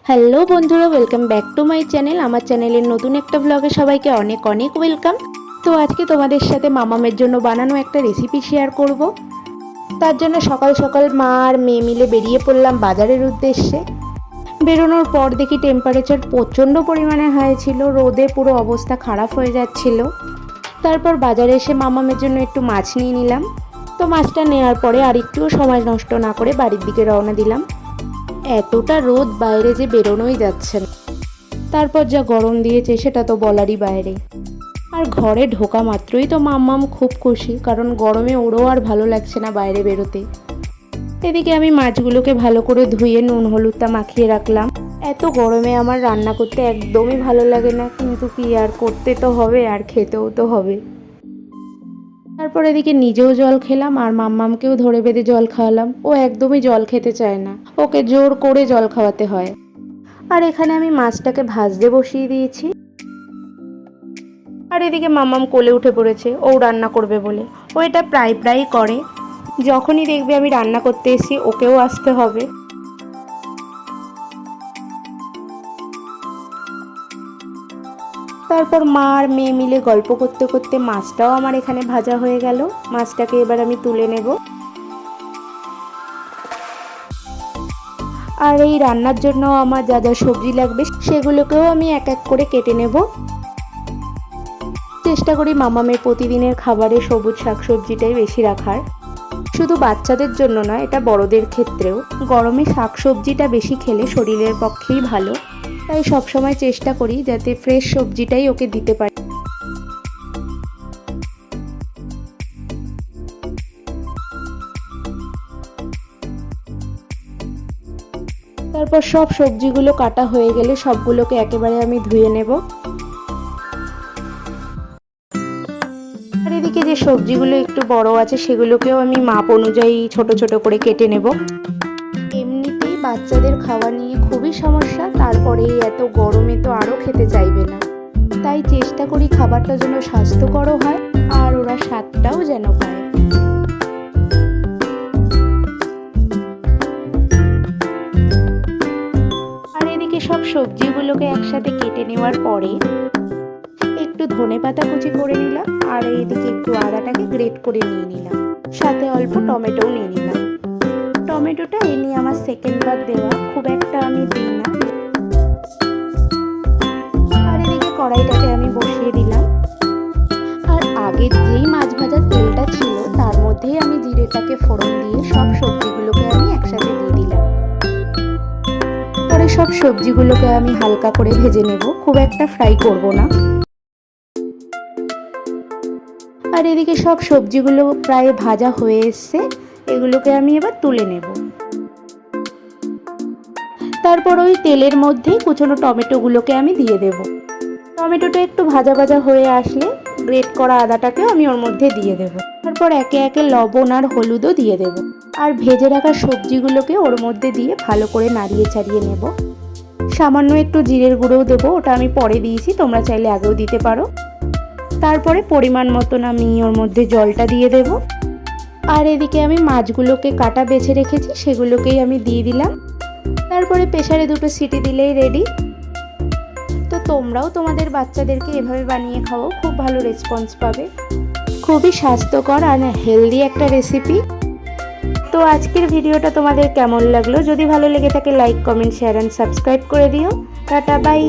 Hello বন্ধুরা, welcome back to my channel. আমার চ্যানেলের নতুন একটা ব্লগে সবাইকে অনেক অনেক ওয়েলকাম। তো আজকে তোমাদের সাথে মামামের জন্য বানানো একটা রেসিপি শেয়ার করব। তার জন্য সকাল সকাল মা আর মেয়ে মিলে বেরিয়ে পড়লাম বাজারের উদ্দেশ্যে। বেরোনোর পর দেখি টেম্পারেচার প্রচণ্ড পরিমাণে হয়েছিল, রোদে পুরো অবস্থা খারাপ হয়ে যাচ্ছিল। তারপর বাজারে এসে মামামের জন্য একটু মাছ নিয়ে নিলাম। তো মাছটা নেওয়ার পরে আর একটুও সময় নষ্ট না করে বাড়ির দিকে রওনা দিলাম। এতটা রোদ, বাইরে যে বেরোনোই যাচ্ছে না। তারপর যা গরম দিয়েছে সেটা তো বলারই বাইরে। আর ঘরে ঢোকা মাত্রই তো মাম্মাম খুব খুশি, কারণ গরমে ওরও আর ভালো লাগছে না বাইরে বেরোতে। এদিকে আমি মাছগুলোকে ভালো করে ধুয়ে নুন হলুদটা মাখিয়ে রাখলাম। এত গরমে আমার রান্না করতে একদমই ভালো লাগে না, কিন্তু কি আর, করতে তো হবে আর খেতেও তো হবে। তারপর এদিকে নিজেও জল খেলাম আর মাম্মামকেও ধরে বেঁধে জল খাওয়ালাম। ও একদমই জল খেতে চায় না, ওকে জোর করে জল খাওয়াতে হয়। আর এখানে আমি মাছটাকে ভাজতে বসিয়ে দিয়েছি। আর এদিকে মাম্মাম কোলে উঠে পড়েছে ও রান্না করবে বলে। ও এটা প্রায়ই করে, যখনই দেখবে আমি রান্না করতে এসেছি ওকেও আসতে হবে। তারপর মা আর মেয়ে মিলে গল্প করতে করতে মাছটাও আমার এখানে ভাজা হয়ে গেল। মাছটাকে এবার আমি তুলে নেব। আর এই রান্নার জন্য আমার যা যা সবজি লাগবে সেগুলোকেও আমি এক এক করে কেটে নেব। চেষ্টা করি মামামের প্রতিদিনের খাবারে সবুজ শাকসবজিটাই বেশি রাখার। শুধু বাচ্চাদের জন্য নয়, এটা বড়দের ক্ষেত্রেও। গরমে শাকসবজিটা বেশি খেলে শরীরের পক্ষেই ভালো, তাই সবসময় চেষ্টা করি যাতে ফ্রেশ সবজিটাই ওকে দিতে পারি। তারপর সব সবজিগুলো কাটা হয়ে গেলে সবগুলোকে একেবারে আমি ধুয়ে নেব। আর এদিকে যে সবজিগুলো একটু বড় আছে সেগুলোকেও আমি মাপ অনুযায়ী ছোট ছোট করে কেটে নেব। এমনিতেই বাচ্চাদের খাওয়া নিয়ে খুবই সমস্যা, তারপরে এত গরমে তো আরও খেতে চাইবে না। তাই চেষ্টা করি খাবারটা যেন স্বাস্থ্যকরও হয় আর ওরা স্বাদটাও যেন পায়। আর এদিকে সব সবজিগুলোকে একসাথে কেটে নেওয়ার পরে একটু ধনেপাতা কুচি করে নিলাম আর এইদিকে একটু আদাটাকে গ্রেট করে নিয়ে নিলাম, সাথে অল্প টমেটোও নিয়ে নিলাম। টমেটোটা এমনি আমার সেকেন্ড বার দেওয়া, খুব একটা আমি দিই না। আর এদিকে কড়াইটাকে আমি বসিয়ে দিলাম। আর আগের যেই মাছ ভাজার তেলটা ছিল তার মধ্যেই আমি জিরেটাকে ফোড়ন দিয়ে সব সবজিগুলোকে আমি একসাথে দিয়ে দিলাম। পরে সব সবজিগুলোকে আমি হালকা করে ভেজে নেব, খুব একটা ফ্রাই করব না। আর এদিকে সব সবজিগুলো প্রায় ভাজা হয়ে এসছে, এগুলোকে আমি এবার তুলে নেব। তারপর ওই তেলের মধ্যেই কুচনো টমেটোগুলোকে আমি দিয়ে দেব। টমেটোটা একটু ভাজা ভাজা হয়ে আসলে গ্রেট করা আদাটাকেও আমি ওর মধ্যে দিয়ে দেব। তারপর একে একে লবণ আর হলুদও দিয়ে দেব। আর ভেজে রাখা সবজিগুলোকে ওর মধ্যে দিয়ে ভালো করে নাড়িয়ে চাড়িয়ে নেব। সামান্য একটু জিরের গুঁড়োও দেবো, ওটা আমি পরে দিয়েছি, তোমরা চাইলে আগেও দিতে পারো। তারপরে পরিমাণ মতন আমি ওর মধ্যে জলটা দিয়ে দেব। আর এদিকে আমি মাছগুলোকে কাটা বেছে রেখেছি সেগুলোকেই আমি দিয়ে দিলাম। তারপরে প্রেসারে দুটো সিটি দিলেই রেডি। তো তোমরাও তোমাদের বাচ্চাদেরকে এভাবে বানিয়ে খাও, খুব ভালো রেসপন্স পাবে। খুবই স্বাস্থ্যকর আর হেলদি একটা রেসিপি। তো আজকের ভিডিওটা তোমাদের কেমন লাগলো? যদি ভালো লেগে থাকে like, comment, share and subscribe করে দিও। Tata, by.